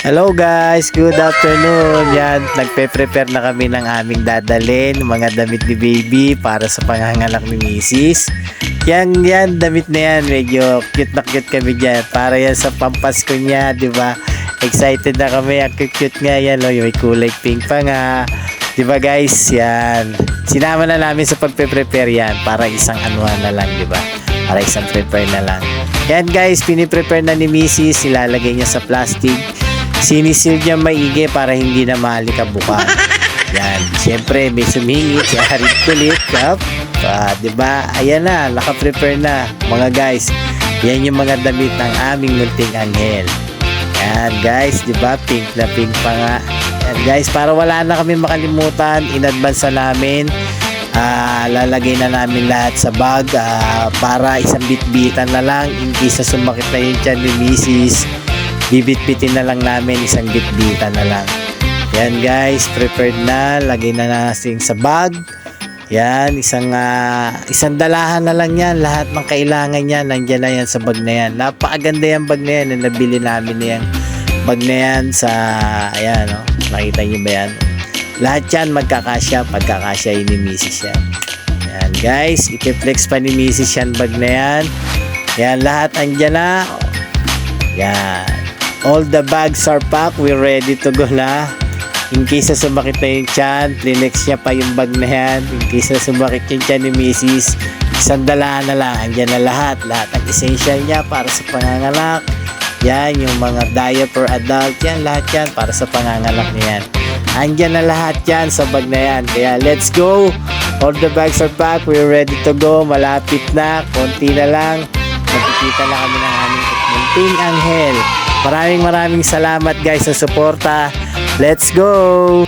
Hello guys, good afternoon. Yan, nagpe-prepare na kami ng aming dadalhin, mga damit ni baby para sa panganganak ni Mrs. Yan, damit na yan. Medyo cute na cute kami dyan. Para yan sa pampasko niya, di ba? Excited na kami. Ang cute nga yan. Oh, may kulay pink pa nga. Di ba guys? Yan. Sinama na namin sa pagpe-prepare yan para isang anuhan na lang, di ba? Para isang prepare na lang. Yan guys, piniprepare na ni Mrs. Ilalagay niya sa plastic. Sinisil niya maigi para hindi na malikabukan. Yan. Siyempre, may sumingit. Yarit kulit. Yup. Diba? Ayan na. Naka-prepare na. Mga guys. Yan yung mga damit ng aming munting anghel. Yan guys. Diba? Pink na pink pa nga. Yan guys. Para wala na kami makalimutan. In advance na namin. Lalagay na namin lahat sa bag. Para isang bitbitan na lang. In case na sumakit na yung tiyan ni Mrs. Bibit-bitin na lang namin, isang bitbitan na lang. Yan guys, prepared na. Lagay na natin sa bag. Yan, isang dalahan na lang yan. Lahat ng kailangan yan, nandiyan na yan sa bag na yan. Napakaganda yung bag na yan. Nabili namin na yung bag na yan sa, ayan, oh, nakita nyo ba yan? Lahat yan magkakasya, pagkakasya yun ni Mrs. yan. Yan guys, ipiflex pa ni Mrs. yan bag na yan. Yan, lahat andyan na. Yan. All the bags are packed. We're ready to go na. In case na sumakit na yung tiyan, plinex niya pa yung bag na yan. In case na sumakit yung tiyan ni Mrs. Isang dalaan na lang. Andyan na lahat. Lahat ang essential niya para sa panganganak. Yan, yung mga diaper adult. Yan, lahat yan para sa panganganak niya yan. Andyan na lahat yan sa bag na yan. Kaya let's go. All the bags are packed. We're ready to go. Malapit na. Konti na lang. Magkikita na kami ng aming munting anghel. Maraming salamat guys sa suporta. Let's go!